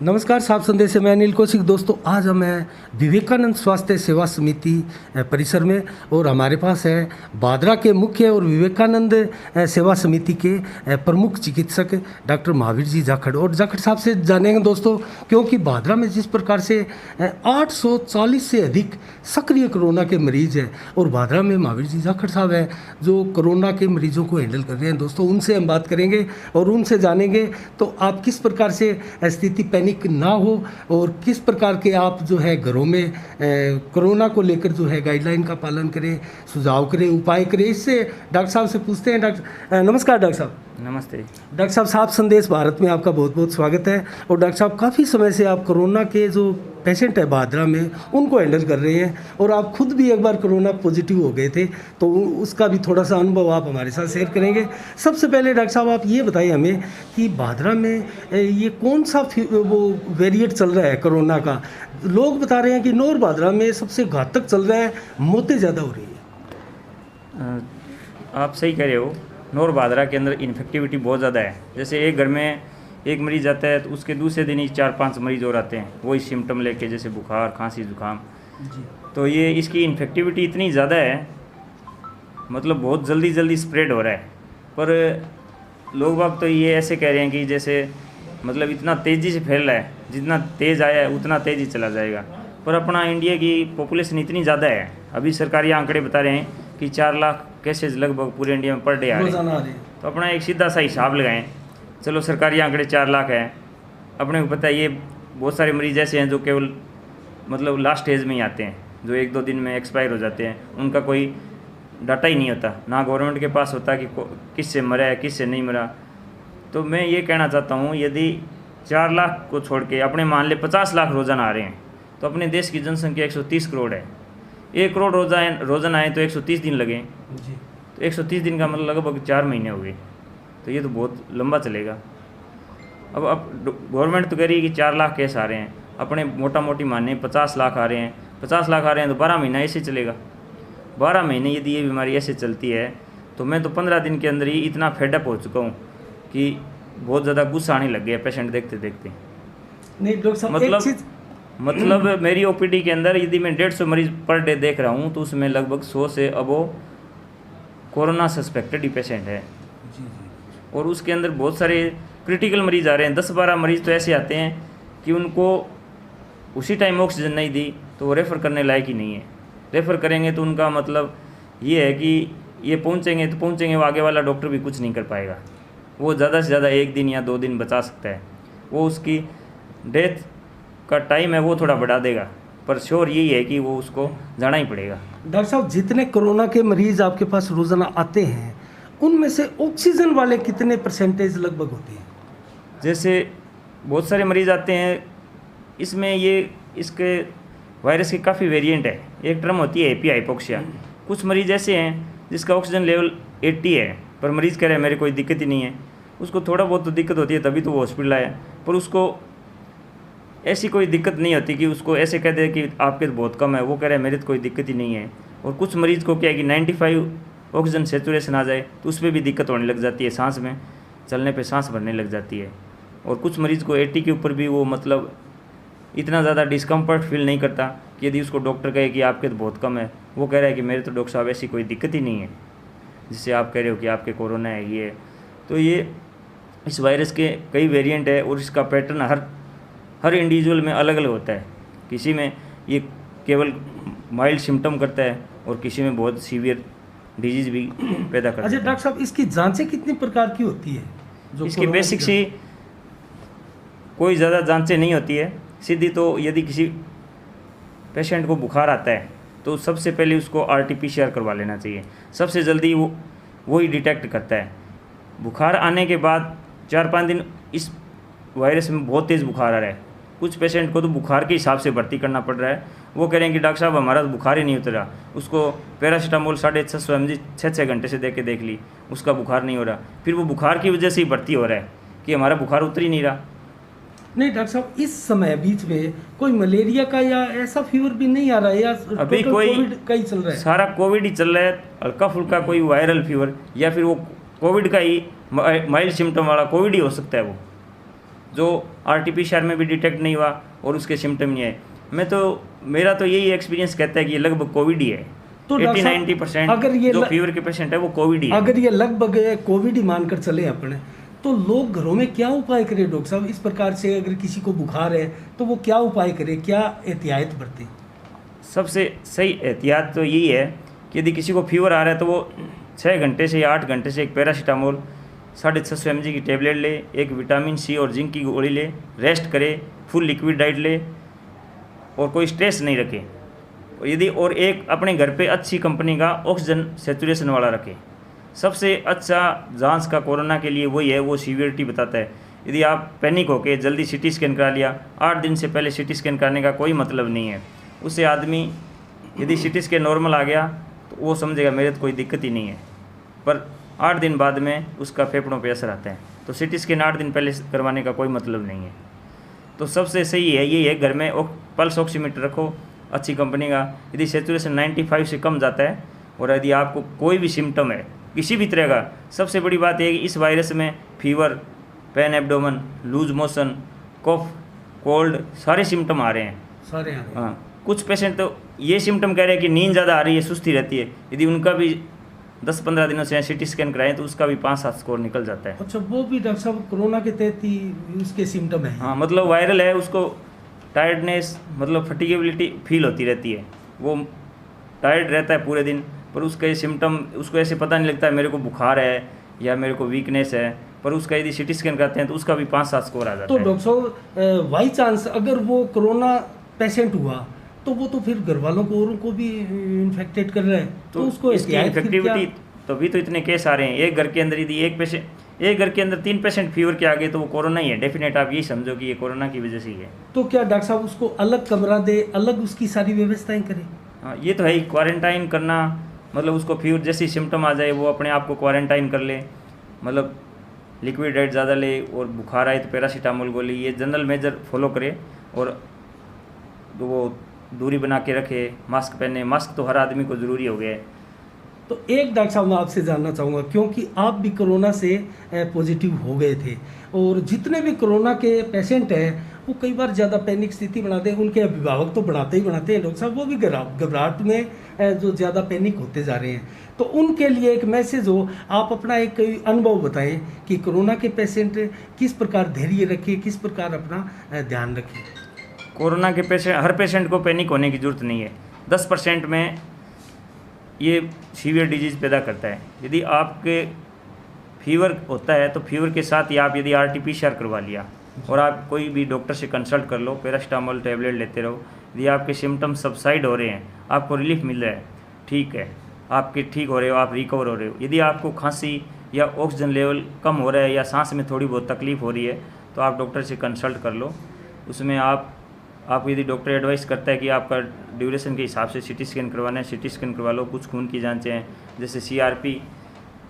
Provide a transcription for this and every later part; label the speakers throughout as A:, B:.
A: नमस्कार, साफ संदेश से मैं अनिल कौशिक। दोस्तों, आज हम हैं विवेकानंद स्वास्थ्य सेवा समिति परिसर में और हमारे पास है भादरा के मुख्य और विवेकानंद सेवा समिति के प्रमुख चिकित्सक डॉक्टर महावीर जी जाखड़। और जाखड़ साहब से जानेंगे दोस्तों, क्योंकि भादरा में जिस प्रकार से 840 से अधिक सक्रिय कोरोना के मरीज हैं और भादरा में महावीर जी जाखड़ साहब हैं जो कोरोना के मरीजों को हैंडल कर रहे हैं। दोस्तों, उनसे हम बात करेंगे और उनसे जानेंगे तो आप किस प्रकार से स्थिति पैनिक ना हो और किस प्रकार के आप जो है घरों में कोरोना को लेकर जो है गाइडलाइन का पालन करें, सुझाव करें, उपाय करें। इससे डॉक्टर साहब से पूछते हैं। नमस्कार डॉक्टर साहब।
B: नमस्ते
A: डॉक्टर साहब, साफ संदेश भारत में आपका बहुत बहुत स्वागत है। और डॉक्टर साहब, काफ़ी समय से आप कोरोना के जो पेशेंट है भादरा में उनको हैंडल कर रहे हैं और आप खुद भी एक बार कोरोना पॉजिटिव हो गए थे, तो उसका भी थोड़ा सा अनुभव आप हमारे साथ शेयर करेंगे। सबसे पहले डॉक्टर साहब आप ये बताइए हमें कि भादरा में ये कौन सा वो वेरिएंट चल रहा है कोरोना का। लोग बता रहे हैं कि नौर भादरा में सबसे घातक चल रहा है, मौतें ज़्यादा हो रही है।
B: आप सही कह रहे हो। नौर भादरा के अंदर इन्फेक्टिविटी बहुत ज़्यादा है। जैसे एक घर में एक मरीज़ आता है तो उसके दूसरे दिन ही 4-5 मरीज़ और आते हैं वही सिम्टम लेके, जैसे बुखार, खांसी, जुकाम। तो ये इसकी इन्फेक्टिविटी इतनी ज़्यादा है, मतलब बहुत जल्दी जल्दी स्प्रेड हो रहा है। पर लोग बाग तो ये ऐसे कह रहे हैं कि जैसे मतलब इतना तेज़ी से फैल रहा है, जितना तेज़ आया है उतना तेज़ ही चला जाएगा। पर अपना इंडिया की पॉपुलेशन इतनी ज़्यादा है, अभी सरकारी आंकड़े बता रहे हैं कि 4 लाख केसेज लगभग पूरे इंडिया में पर डे आ रहे हैं। तो अपना एक सीधा सा हिसाब लगाएं, चलो सरकारी आंकड़े 4 लाख हैं, अपने को पता है ये बहुत सारे मरीज़ ऐसे हैं जो केवल मतलब लास्ट स्टेज में ही आते हैं, जो 1-2 दिन में एक्सपायर हो जाते हैं। उनका कोई डाटा ही नहीं होता, ना गवर्नमेंट के पास होता कि किससे मरा है किससे नहीं मरा। तो मैं ये कहना चाहता हूँ, यदि 4 लाख को छोड़ के अपने मान ले 50 लाख रोज़ाना आ रहे हैं, तो अपने देश की जनसंख्या 130 करोड़ है। 1 करोड़ रोज़ाना आए तो 130 दिन लगे, तो 130 दिन का मतलब लगभग 4 महीने हो गए। तो ये तो बहुत लंबा चलेगा। अब गवर्नमेंट तो कह रही है कि 4 लाख केस आ रहे हैं, अपने मोटा मोटी माने 50 लाख आ रहे हैं। 50 लाख आ रहे हैं तो 12 महीना ऐसे चलेगा। 12 महीने यदि ये बीमारी ऐसे चलती है तो मैं तो 15 दिन के अंदर ही इतना फेडअप हो चुका हूँ कि बहुत ज़्यादा गुस्सा आने लग गया पेशेंट देखते देखते।
A: नहीं डॉक्टर साहब,
B: मतलब मेरी ओपीडी के अंदर यदि मैं 150 मरीज पर डे देख रहा हूँ तो उसमें लगभग 100 से अबो कोरोना सस्पेक्टेड ही पेशेंट है। और उसके अंदर बहुत सारे क्रिटिकल मरीज़ आ रहे हैं। 10-12 मरीज़ तो ऐसे आते हैं कि उनको उसी टाइम ऑक्सीजन नहीं दी तो वो रेफ़र करने लायक ही नहीं है। रेफ़र करेंगे तो उनका मतलब ये है कि ये पहुँचेंगे वो आगे वाला डॉक्टर भी कुछ नहीं कर पाएगा। वो ज़्यादा से ज़्यादा 1 दिन या 2 दिन बचा सकता है, वो उसकी डेथ का टाइम है वो थोड़ा बढ़ा देगा, पर श्योर यही है कि वो उसको जाना ही पड़ेगा।
A: डॉक्टर साहब, जितने कोरोना के मरीज़ आपके पास रोज़ाना आते हैं उनमें से ऑक्सीजन वाले कितने परसेंटेज लगभग होते हैं?
B: जैसे बहुत सारे मरीज़ आते हैं, इसमें ये इसके वायरस के काफ़ी वेरिएंट है। एक टर्म होती है एपी हाइपोक्सिया। कुछ मरीज़ ऐसे हैं जिसका ऑक्सीजन लेवल 80 है, पर मरीज़ कह रहे हैं मेरे कोई दिक्कत ही नहीं है। उसको थोड़ा बहुत तो दिक्कत होती है, तभी तो वो हॉस्पिटल आया, पर उसको ऐसी कोई दिक्कत नहीं होती कि उसको ऐसे कह दे कि आपके तो बहुत कम है, वो कह रहे हैं मेरे तो कोई दिक्कत ही नहीं है। और कुछ मरीज़ को क्या है कि 95 ऑक्सीजन सेचुरेशन आ जाए तो उस पर भी दिक्कत होने लग जाती है, सांस में चलने पे सांस भरने लग जाती है। और कुछ मरीज़ को 80 के ऊपर भी वो मतलब इतना ज़्यादा डिस्कम्फर्ट फील नहीं करता कि यदि उसको डॉक्टर कहे कि आपके तो बहुत कम है, वो कह रहा है कि मेरे तो डॉक्टर साहब ऐसी कोई दिक्कत ही नहीं है जिससे आप कह रहे हो कि आपके कोरोना है ये है। तो ये इस वायरस के कई वेरिएंट है और इसका पैटर्न हर इंडिविजुअल में अलग अलग होता है। किसी में ये केवल माइल्ड सिम्टम करता है और किसी में बहुत सीवियर डिजीज़ भी पैदा करता है।
A: अच्छा डॉक्टर साहब, इसकी जांचें कितनी प्रकार की होती है? जो
B: इसकी बेसिक सी कोई ज़्यादा जांचें नहीं होती है सीधी। तो यदि किसी पेशेंट को बुखार आता है तो सबसे पहले उसको RT-PCR करवा लेना चाहिए। सबसे जल्दी वो ही डिटेक्ट करता है। बुखार आने के बाद 4-5 दिन इस वायरस में बहुत तेज़ बुखार आ रहा है, कुछ पेशेंट को तो बुखार के हिसाब से भर्ती करना पड़ रहा है। वो कह रहे हैं कि डॉक्टर साहब हमारा तो बुखार ही नहीं उतरा। उसको पैरासीटामोल 650 mg 6 घंटे से देख ली, उसका बुखार नहीं हो रहा। फिर वो बुखार की वजह से ही भर्ती हो रहा है कि हमारा बुखार उतर ही नहीं रहा।
A: नहीं डॉक्टर साहब, इस समय बीच में कोई मलेरिया का या ऐसा फीवर भी नहीं आ रहा है या
B: अभी कोई
A: कोविड का ही चल रहा है?
B: सारा कोविड ही चल रहा है, हल्का फुल्का कोई वायरल फीवर या फिर वो कोविड का ही माइल्ड सिम्टम वाला कोविड ही हो सकता है। वो जो RT-PCR में भी डिटेक्ट नहीं हुआ और उसके सिम्टम नहीं आए। मेरा तो यही एक्सपीरियंस कहता है कि ये लगभग कोविड ही है।
A: तो डॉक्टर साहब,
B: 80-90%
A: अगर ये
B: जो फीवर के पेशेंट है वो कोविड ही है।
A: अगर ये लगभग कोविड ही मानकर चले अपने, तो लोग घरों में क्या उपाय करें डॉक्टर साहब? इस प्रकार से अगर किसी को बुखार है तो वो क्या उपाय करे, क्या एहतियात बरते?
B: सबसे सही एहतियात तो यही है कि यदि किसी को फीवर आ रहा है तो वो 6 घंटे से या 8 घंटे से एक पैरासीटामोल 650 mg की टेबलेट ले, एक विटामिन C और जिंक की गोली ले, रेस्ट करे, फुल लिक्विड डाइट ले और कोई स्ट्रेस नहीं रखे। और एक अपने घर पे अच्छी कंपनी का ऑक्सीजन सेचुरेशन वाला रखे। सबसे अच्छा जांच का कोरोना के लिए वही है, वो सीवियरिटी बताता है। यदि आप पैनिक होके जल्दी CT स्कैन करा लिया, 8 दिन से पहले CT स्कैन कराने का कोई मतलब नहीं है। उससे आदमी यदि CT स्कैन नॉर्मल आ गया तो वो समझेगा मेरे तो कोई दिक्कत ही नहीं है, पर 8 दिन बाद में उसका फेफड़ों पे असर आता है। तो CT स्कैन 8 दिन पहले करवाने का कोई मतलब नहीं है। तो सबसे सही है यही है, घर में पल्स ऑक्सीमीटर रखो अच्छी कंपनी का। यदि सेचुरेशन 95 से कम जाता है और यदि आपको कोई भी सिम्टम है किसी भी तरह का, सबसे बड़ी बात यह है कि इस वायरस में fever, pain abdomen, loose motion, cough, cold सारे सिम्टम आ रहे हैं।
A: सारे आ रहे हैं।
B: हाँ, कुछ पेशेंट तो ये सिम्टम कह रहे हैं कि नींद ज़्यादा आ रही है, सुस्ती रहती है। यदि उनका भी 10-15 दिनों से CT स्कैन कराएं तो उसका भी 5-7 स्कोर निकल जाता है।
A: अच्छा, वो भी डॉक्टर साहब कोरोना के तहत ही उसके सिम्टम है?
B: हाँ, मतलब वायरल है, उसको टायर्डनेस मतलब फटीगेबिलिटी फील होती रहती है। वो टायर्ड रहता है पूरे दिन, पर उसका ये सिम्टम उसको ऐसे पता नहीं लगता है मेरे को बुखार है या मेरे को वीकनेस है, पर उसका यदि CT स्कैन करते हैं तो उसका भी 5-7 स्कोर आ जाता
A: तो
B: है।
A: डॉक्टर साहब, बाई चांस अगर वो कोरोना पेशेंट हुआ तो वो तो फिर घर वालों को औरों को भी इन्फेक्टेड कर रहा है, तो उसको
B: इसकी
A: एहतियात फिर क्या?
B: इफेक्टिविटी तभी तो इतने केस आ रहे हैं। एक घर के अंदर यदि एक घर के अंदर 3 पेशेंट फीवर के आ गए तो वो कोरोना ही है। डेफिनेट आप यही समझो कि ये कोरोना की वजह से ही है।
A: तो क्या डॉक्टर साहब उसको अलग कमरा दे, अलग उसकी सारी व्यवस्थाएं करें?
B: हाँ, ये तो है ही। क्वारंटाइन करना मतलब उसको फीवर जैसी सिम्टम आ जाए वो अपने आप को क्वारंटाइन कर ले, मतलब लिक्विड डाइट ज़्यादा ले, और बुखार आए तो पैरासीटामोल गोली, ये जनरल मेजर फॉलो करे और वो दूरी बना के रखे, मास्क पहने। मास्क तो हर आदमी को ज़रूरी हो गया है।
A: तो एक डॉक्टर साहब मैं आपसे जानना चाहूँगा, क्योंकि आप भी कोरोना से पॉजिटिव हो गए थे, और जितने भी कोरोना के पेशेंट हैं वो कई बार ज़्यादा पैनिक स्थिति बनाते हैं। उनके अभिभावक तो बनाते ही बनाते हैं डॉक्टर साहब, वो भी घबराहट में जो ज़्यादा पैनिक होते जा रहे हैं। तो उनके लिए एक मैसेज हो, आप अपना एक अनुभव बताएं कि कोरोना के पेशेंट किस प्रकार धैर्य रखें, किस प्रकार अपना ध्यान रखें।
B: कोरोना के पेशेंट, हर पेशेंट को पैनिक होने की ज़रूरत नहीं है। 10% में ये सीवियर डिजीज़ पैदा करता है। यदि आपके फीवर होता है तो फीवर के साथ ही आप यदि RT-PCR करवा लिया और आप कोई भी डॉक्टर से कंसल्ट कर लो, पैरासीटामोल टेबलेट लेते रहो, यदि आपके सिम्टम्स सबसाइड हो रहे हैं, आपको रिलीफ मिल रहा है, ठीक है, आपके ठीक हो रहे हो, आप रिकवर हो रहे हो। यदि आपको खांसी या ऑक्सीजन लेवल कम हो रहा है या सांस में थोड़ी बहुत तकलीफ हो रही है तो आप डॉक्टर से कंसल्ट कर लो। उसमें आपको यदि डॉक्टर एडवाइस करता है कि आपका ड्यूरेशन के हिसाब से CT स्कैन करवाना है, CT स्कैन करवा लो। कुछ खून की जांचें हैं जैसे CRP,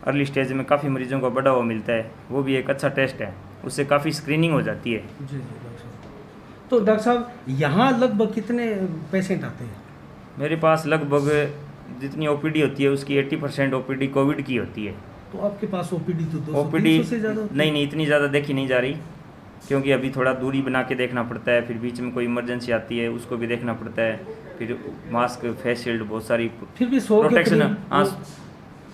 B: अर्ली स्टेज में काफ़ी मरीजों को बढ़ा हुआ मिलता है, वो भी एक अच्छा टेस्ट है, उससे काफ़ी स्क्रीनिंग हो जाती है।
A: जी डॉक्टर साहब। तो डॉक्टर साहब, यहाँ लगभग कितने पेशेंट आते हैं?
B: मेरे पास लगभग जितनी OPD होती है उसकी 80% OPD कोविड की होती है।
A: तो आपके पास OPD तो 200
B: OPD
A: 300 से ज़्यादा होती है?
B: नहीं, इतनी ज़्यादा देखी नहीं जा रही, क्योंकि अभी थोड़ा दूरी बना के देखना पड़ता है, फिर बीच में कोई इमरजेंसी आती है उसको भी देखना पड़ता है, फिर मास्क, फेस शील्ड, बहुत सारी
A: फिर भी 100 के
B: प्रोटेक्शन।
A: करीब
B: हाँ,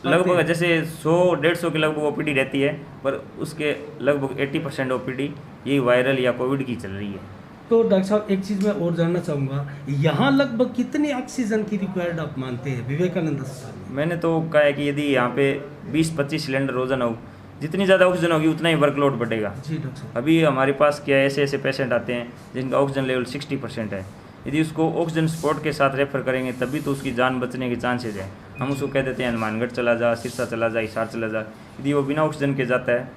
B: लगभग
A: हैं।
B: जैसे 100-150 के लगभग OPD रहती है, पर उसके लगभग 80% OPD यही वायरल या कोविड की चल रही है।
A: तो डॉक्टर साहब, एक चीज़ मैं और जानना चाहूँगा, यहाँ लगभग कितनी ऑक्सीजन की रिक्वायर्ड आप मानते हैं विवेकानंद अस्पताल में?
B: मैंने तो कहा है कि यदि यहाँ पे 20-25 सिलेंडर रोजाना हो, जितनी ज़्यादा ऑक्सीजन होगी उतना ही वर्कलोड बढ़ेगा।
A: जी डॉक्टर साहब।
B: अभी हमारे पास क्या ऐसे पेशेंट आते हैं जिनका ऑक्सीजन लेवल 60% है। यदि उसको ऑक्सीजन सपोर्ट के साथ रेफर करेंगे तभी तो उसकी जान बचने के चांसेज हैं। हम उसको कह देते हैं हनुमानगढ़ चला जा, सिरसा चला जा, हिसार चला जा। यदि वो बिना ऑक्सीजन के जाता है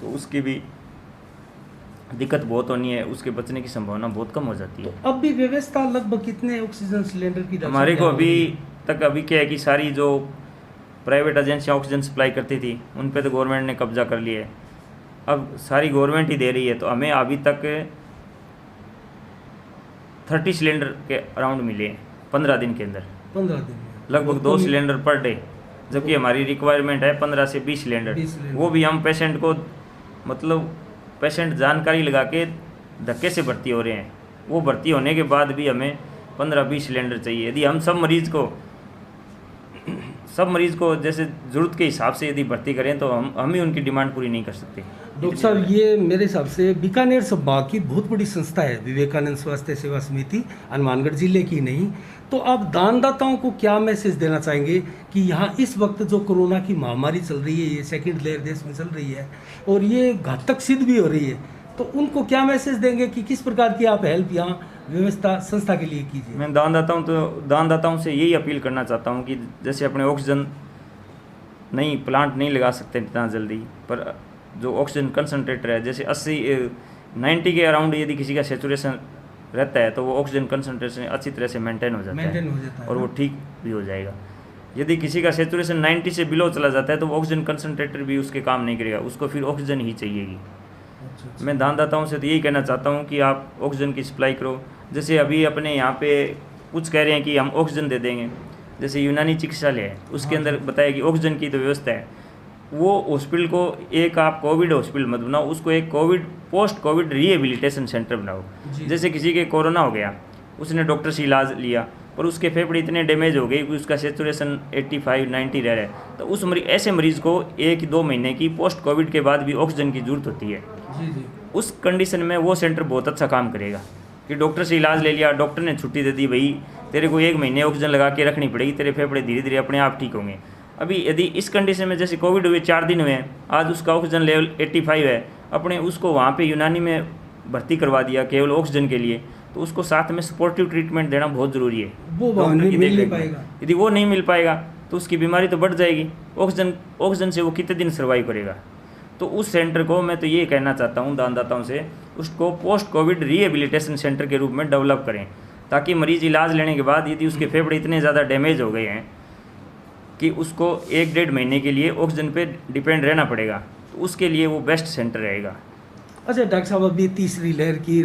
B: तो उसकी भी दिक्कत बहुत होनी है, उसके बचने की संभावना बहुत कम हो जाती है।
A: अब भी व्यवस्था लगभग कितने ऑक्सीजन सिलेंडर की डॉक्टर
B: हमारे
A: साहब
B: को
A: क्या
B: अभी
A: होगी?
B: तक अभी क्या है कि सारी जो प्राइवेट एजेंसियाँ ऑक्सीजन सप्लाई करती थी उन पे तो गवर्नमेंट ने कब्जा कर लिया है। अब सारी गवर्नमेंट ही दे रही है, तो हमें अभी तक 30 सिलेंडर के अराउंड मिले हैं 15 दिन के अंदर,
A: 15 दिन में
B: लगभग 2 सिलेंडर पर डे, जबकि हमारी रिक्वायरमेंट है 15 से 20 सिलेंडर।
A: 20 सिलेंडर।
B: वो भी हम पेशेंट को मतलब पेशेंट जानकारी लगा के धक्के से भर्ती हो रहे हैं, वो भर्ती होने के बाद भी हमें 15-20 सिलेंडर चाहिए। यदि हम सब मरीज़ को जैसे ज़रूरत के हिसाब से यदि भर्ती करें तो हम ही उनकी डिमांड पूरी नहीं कर सकते।
A: डॉक्टर साहब, ये मेरे हिसाब से बीकानेर संभाग की बहुत बड़ी संस्था है विवेकानंद स्वास्थ्य सेवा समिति, हनुमानगढ़ जिले की नहीं। तो आप दानदाताओं को क्या मैसेज देना चाहेंगे कि यहाँ इस वक्त जो कोरोना की महामारी चल रही है, ये सेकंड लेयर देश में चल रही है और ये घातक सिद्ध भी हो रही है, तो उनको क्या मैसेज देंगे कि किस प्रकार की आप हेल्प यहाँ व्यवस्था संस्था के लिए कीजिए?
B: मैं दानदाताओं से यही अपील करना चाहता हूँ कि जैसे अपने ऑक्सीजन प्लांट नहीं लगा सकते इतना जल्दी, पर जो ऑक्सीजन कंसनट्रेटर है जैसे 80-90 के अराउंड यदि किसी का सेचुरेशन रहता है तो वो ऑक्सीजन कंसनट्रेशन अच्छी तरह से मेंटेन हो जाता है और वो ठीक भी हो जाएगा। यदि किसी का सेचुरेशन 90 से बिलो चला जाता है तो वो ऑक्सीजन कंसनट्रेटर भी उसके काम नहीं करेगा, उसको फिर ऑक्सीजन ही चाहिएगी। मैं दानदाताओं से तो यही कहना चाहता हूँ कि आप ऑक्सीजन की सप्लाई करो। जैसे अभी अपने यहाँ पे कुछ कह रहे हैं कि हम ऑक्सीजन दे देंगे, जैसे यूनानी चिकित्सालय है उसके अंदर बताया कि ऑक्सीजन की तो व्यवस्था है। वो हॉस्पिटल को एक आप कोविड हॉस्पिटल मत बनाओ, उसको एक पोस्ट कोविड रिहेबिलिटेशन सेंटर बनाओ। जैसे किसी के कोरोना हो गया, उसने डॉक्टर से इलाज लिया पर उसके फेफड़े इतने डैमेज हो गए कि उसका सेचुरेशन 85-90 रह रहा है, तो उस ऐसे मरीज़ को 1-2 महीने की पोस्ट कोविड के बाद भी ऑक्सीजन की ज़रूरत होती है। उस कंडीशन में वो सेंटर बहुत अच्छा काम करेगा कि डॉक्टर से इलाज ले लिया, डॉक्टर ने छुट्टी दे दी, भाई तेरे को 1 महीने ऑक्सीजन लगा के रखनी पड़ेगी, तेरे फेफड़े धीरे धीरे अपने आप ठीक होंगे। अभी यदि इस कंडीशन में जैसे कोविड हुए 4 दिन हुए हैं, आज उसका ऑक्सीजन लेवल 85 है, अपने उसको वहाँ पे यूनानी में भर्ती करवा दिया केवल ऑक्सीजन के लिए, तो उसको साथ में सपोर्टिव ट्रीटमेंट देना बहुत ज़रूरी है।
A: वो नहीं मिल पाएगा,
B: यदि वो नहीं मिल पाएगा तो उसकी बीमारी तो बढ़ जाएगी। ऑक्सीजन से वो कितने दिन सर्वाइव करेगा? तो उस सेंटर को मैं तो ये कहना चाहता हूँ दानदाताओं से, उसको पोस्ट कोविड रिहेबिलिटेशन सेंटर के रूप में डेवलप करें, ताकि मरीज़ इलाज लेने के बाद यदि उसके फेफड़े इतने ज़्यादा डैमेज हो गए हैं कि उसको 1-1.5 महीने के लिए ऑक्सीजन पे डिपेंड रहना पड़ेगा, तो उसके लिए वो बेस्ट सेंटर रहेगा।
A: अच्छा डॉक्टर साहब, अभी तीसरी लहर की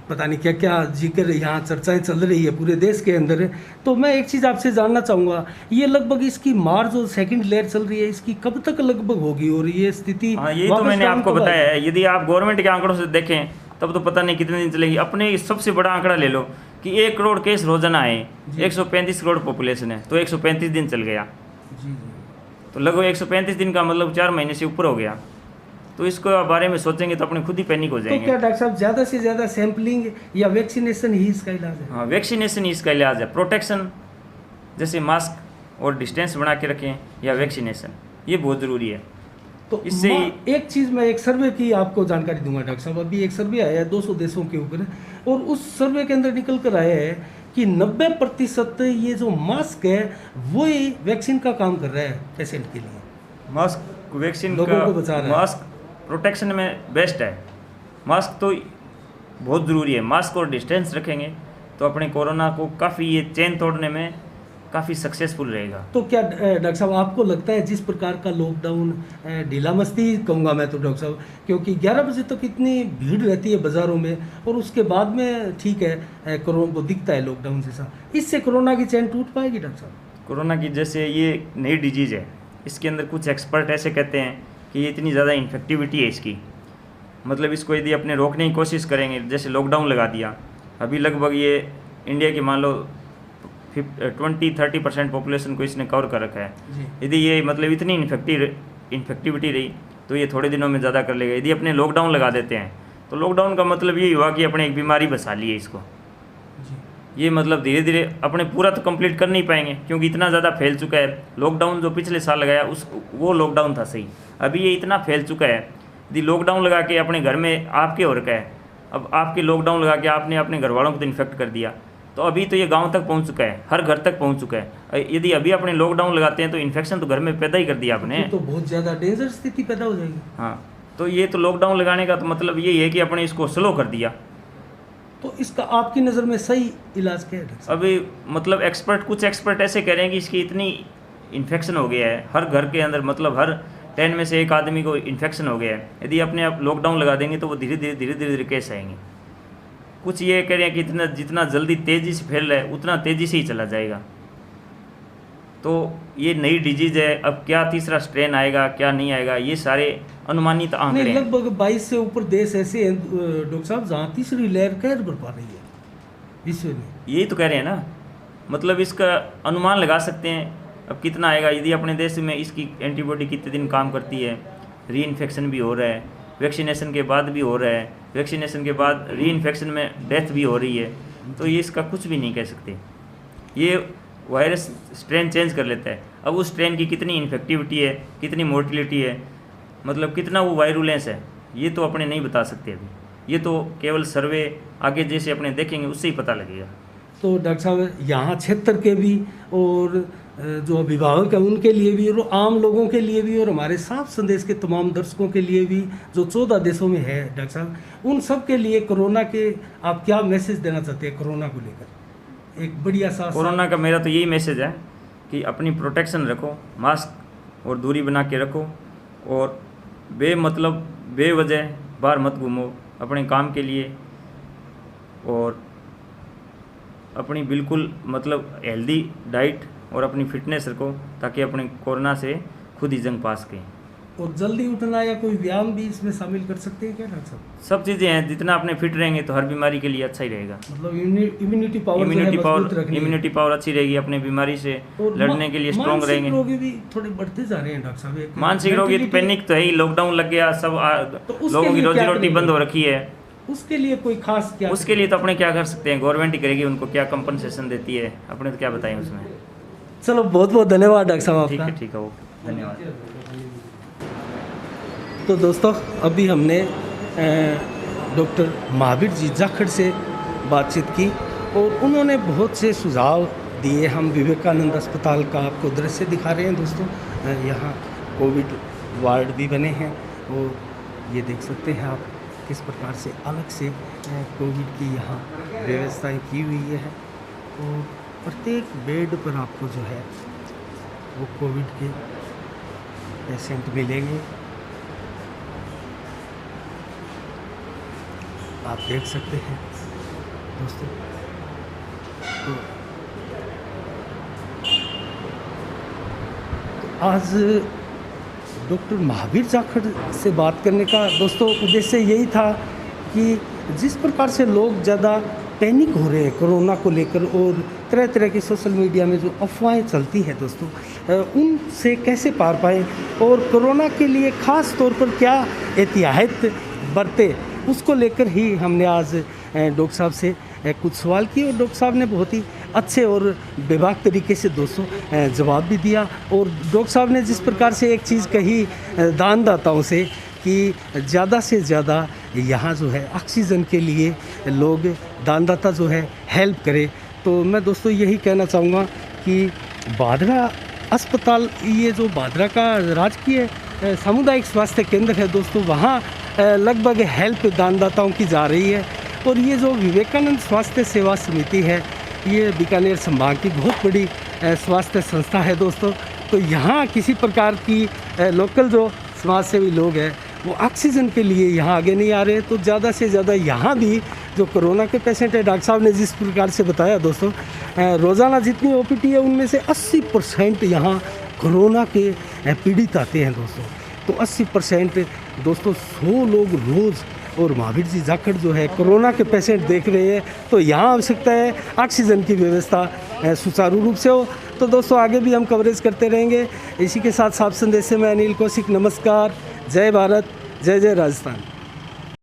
A: पता नहीं क्या क्या जिक्र यहाँ चर्चाएं चल रही है पूरे देश के अंदर, तो मैं एक चीज़ आपसे जानना चाहूँगा, ये लगभग इसकी मार जो सेकंड लेयर चल रही है इसकी कब तक लगभग होगी और ये स्थिति?
B: हाँ, यही तो मैंने आपको बताया है। यदि आप गवर्नमेंट के आंकड़ों से देखें तब तो पता नहीं कितने दिन चलेगी। अपने सबसे बड़ा आंकड़ा ले लो कि 1 करोड़ केस रोजाना आए, 135 करोड़ पॉपुलेशन है, तो 135 दिन चल गया, तो लगभग 135 दिन का मतलब 4 महीने से ऊपर हो गया। तो इसको बारे में सोचेंगे तो अपने खुद ही पैनिक हो जाएंगे।
A: तो क्या डॉक्टर साहब ज़्यादा से ज़्यादा सैम्पलिंग या वैक्सीनेशन ही इसका इलाज है?
B: हाँ, वैक्सीनेशन ही इसका इलाज है। प्रोटेक्शन जैसे मास्क और डिस्टेंस बना के रखें या वैक्सीनेशन, ये बहुत ज़रूरी है।
A: तो
B: इससे
A: एक चीज़ मैं एक सर्वे की आपको जानकारी दूंगा डॉक्टर साहब। अभी एक सर्वे आया है 200 देशों के ऊपर, और उस सर्वे के अंदर निकल कर आया है कि 90% ये जो मास्क है वो ही वैक्सीन का काम कर रहा है पेशेंट के लिए।
B: मास्क वैक्सीन
A: लोगों को बचा रहा है।
B: मास्क प्रोटेक्शन में बेस्ट है। मास्क तो बहुत ज़रूरी है। मास्क और डिस्टेंस रखेंगे तो अपने कोरोना को काफ़ी ये चेन तोड़ने में काफ़ी सक्सेसफुल रहेगा।
A: तो क्या डॉक्टर साहब आपको लगता है जिस प्रकार का लॉकडाउन ढीला मस्ती कहूँगा मैं तो डॉक्टर साहब, क्योंकि 11 बजे तक इतनी भीड़ रहती है बाज़ारों में और उसके बाद में ठीक है कोरोना को दिखता है लॉकडाउन जैसा, इससे कोरोना की चेन टूट पाएगी डॉक्टर साहब?
B: कोरोना की जैसे ये नई डिजीज़ है, इसके अंदर कुछ एक्सपर्ट ऐसे कहते हैं कि ये इतनी ज़्यादा इन्फेक्टिविटी है इसकी, मतलब इसको यदि अपने रोकने की कोशिश करेंगे, जैसे लॉकडाउन लगा दिया, अभी लगभग ये इंडिया की मान लो 20-30% पॉपुलेशन को इसने कवर कर रखा है। यदि ये मतलब इतनी इन्फेक्टिविटी रही तो ये थोड़े दिनों में ज़्यादा कर लेगा। यदि अपने लॉकडाउन लगा देते हैं तो लॉकडाउन का मतलब ये हुआ कि अपने एक बीमारी बसा ली है इसको। ये मतलब धीरे धीरे अपने पूरा तो कंप्लीट कर नहीं पाएंगे क्योंकि इतना ज़्यादा फैल चुका है। लॉकडाउन जो पिछले साल लगाया वो लॉकडाउन था सही, अभी ये इतना फैल चुका है। यदि लॉकडाउन लगा के अपने घर में आपके हो रखा है, अब आपके लॉकडाउन लगा के आपने अपने घर वालों को तो इन्फेक्ट कर दिया, तो अभी तो ये गांव तक पहुंच चुका है, हर घर तक पहुंच चुका है। यदि अभी अपने लॉकडाउन लगाते हैं तो इन्फेक्शन तो घर में पैदा ही कर दिया आपने,
A: तो बहुत ज़्यादा डेंजर स्थिति पैदा हो जाएगी।
B: हाँ, तो ये तो लॉकडाउन लगाने का तो मतलब ये है कि अपने इसको स्लो कर दिया।
A: तो इसका आपकी नज़र में सही इलाज क्या है?
B: अभी मतलब कुछ एक्सपर्ट ऐसे कह रहे हैं कि इसकी इतनी इन्फेक्शन हो गया है हर घर के अंदर, मतलब हर 10 में से 1 आदमी को इन्फेक्शन हो गया है। यदि अपने आप लॉकडाउन लगा देंगे तो वो धीरे धीरे केस आएंगे। कुछ ये कह रहे हैं कि जितना जल्दी तेज़ी से फैल रहा है उतना तेज़ी से ही चला जाएगा। तो ये नई डिजीज़ है, अब क्या तीसरा स्ट्रेन आएगा क्या नहीं आएगा, ये सारे अनुमानित आंकड़े
A: नहीं,
B: हैं।
A: लगभग 22 से ऊपर देश ऐसे हैं डॉक्टर साहब जहाँ तीसरी लहर कहर बरपा रही है विश्व में।
B: यही तो कह रहे हैं ना, मतलब इसका अनुमान लगा सकते हैं अब कितना आएगा। यदि अपने देश में इसकी एंटीबॉडी कितने दिन काम करती है, री इन्फेक्शन भी हो रहा है, वैक्सीनेशन के बाद भी हो रहा है, वैक्सीनेशन के बाद री इन्फेक्शन में डेथ भी हो रही है, तो ये इसका कुछ भी नहीं कह सकते। ये वायरस स्ट्रेन चेंज कर लेता है। अब उस स्ट्रेन की कितनी इन्फेक्टिविटी है, कितनी मोर्टिलिटी है, मतलब कितना वो वायरुलेंस है, ये तो अपने नहीं बता सकते अभी। ये तो केवल सर्वे आगे जैसे अपने देखेंगे उससे ही पता लगेगा।
A: तो डॉक्टर साहब यहाँ क्षेत्र के भी और जो अभिभावक हैं उनके लिए भी और आम लोगों के लिए भी और हमारे साफ संदेश के तमाम दर्शकों के लिए भी जो 14 देशों में है डॉक्टर साहब, उन सब के लिए कोरोना के आप क्या मैसेज देना चाहते हैं कोरोना को लेकर? एक बढ़िया सा
B: कोरोना का मेरा तो यही मैसेज है कि अपनी प्रोटेक्शन रखो, मास्क और दूरी बना के रखो, और बेमतलब बेवजह बाहर मत घूमो अपने काम के लिए, और अपनी बिल्कुल मतलब हेल्दी डाइट और अपनी फिटनेस रखो ताकि अपने कोरोना से खुद ही जंग पा सकें।
A: और जल्दी उठना या कोई व्यायाम भी इसमें शामिल कर सकते हैं क्या डॉक्टर साहब?
B: सब चीज़ें हैं, जितना अपने फिट रहेंगे तो हर बीमारी के लिए अच्छा ही रहेगा।
A: मतलब इम्यूनिटी पावर
B: इम्यूनिटी पावर अच्छी रहेगी, अपने बीमारी से लड़ने के लिए स्ट्रॉन्ग रहेंगे।
A: मानसिक रोगी भी थोड़े बढ़ते जा रहे हैं डॉक्टर साहब।
B: मानसिक रोगी तो पैनिक तो है ही, लॉकडाउन लग गया, सब लोगों की रोजी रोटी बंद हो रखी है।
A: उसके लिए कोई खास क्या?
B: उसके लिए तो अपने क्या कर सकते हैं, गवर्नमेंट ही करेगी, उनको क्या कंपनसेशन देती है, अपने तो क्या बताएं उसमें।
A: चलो बहुत बहुत धन्यवाद डॉक्टर साहब
B: ठीक
A: आपका।
B: है, ठीक है, ओके, धन्यवाद।
A: तो दोस्तों अभी हमने डॉक्टर महावीर जी जाखड़ से बातचीत की और उन्होंने बहुत से सुझाव दिए। हम विवेकानंद अस्पताल का आपको दृश्य दिखा रहे हैं दोस्तों। यहाँ कोविड वार्ड भी बने हैं और ये देख सकते हैं आप किस प्रकार से अलग से कोविड की यहाँ व्यवस्थाएं की हुई है। और प्रत्येक बेड पर आपको जो है वो कोविड के पेशेंट मिलेंगे। आप देख सकते हैं दोस्तों। तो आज डॉक्टर महावीर जाखड़ से बात करने का दोस्तों उद्देश्य यही था कि जिस प्रकार से लोग ज़्यादा पैनिक हो रहे हैं कोरोना को लेकर और तरह तरह की सोशल मीडिया में जो अफवाहें चलती हैं दोस्तों, उनसे कैसे पार पाएँ और कोरोना के लिए ख़ास तौर पर क्या एहतियात बरते, उसको लेकर ही हमने आज डॉक्टर साहब से कुछ सवाल किए और डॉक्टर साहब ने बहुत ही अच्छे और बेबाक तरीके से दोस्तों जवाब भी दिया। और डॉक्टर साहब ने जिस प्रकार से एक चीज़ कही दानदाताओं से कि ज़्यादा से ज़्यादा यहाँ जो है ऑक्सीजन के लिए लोग दानदाता जो है हेल्प करें, तो मैं दोस्तों यही कहना चाहूँगा कि बादरा अस्पताल, ये जो बादरा का राजकीय सामुदायिक स्वास्थ्य केंद्र है दोस्तों, वहाँ लगभग हेल्प दानदाताओं की जा रही है। और ये जो विवेकानंद स्वास्थ्य सेवा समिति है, ये बीकानेर संभाग की बहुत बड़ी स्वास्थ्य संस्था है दोस्तों। तो यहाँ किसी प्रकार की लोकल जो समाज सेवी लोग हैं वो ऑक्सीजन के लिए यहाँ आगे नहीं आ रहे। तो ज़्यादा से ज़्यादा यहाँ भी जो कोरोना के पेशेंट है, डॉक्टर साहब ने जिस प्रकार से बताया दोस्तों, रोज़ाना जितनी ओपीडी है उनमें से 80% यहाँ कोरोना के पीड़ित आते हैं दोस्तों। तो 80% दोस्तों 100 लोग रोज़, और महावीर जी जाखड़ जो है कोरोना के पेशेंट देख रहे हैं। तो यहाँ आवश्यकता है ऑक्सीजन की व्यवस्था सुचारू रूप से हो। तो दोस्तों आगे भी हम कवरेज करते रहेंगे। इसी के साथ साफ संदेश से मैं अनिल कौशिक, नमस्कार, जय भारत, जय जय राजस्थान।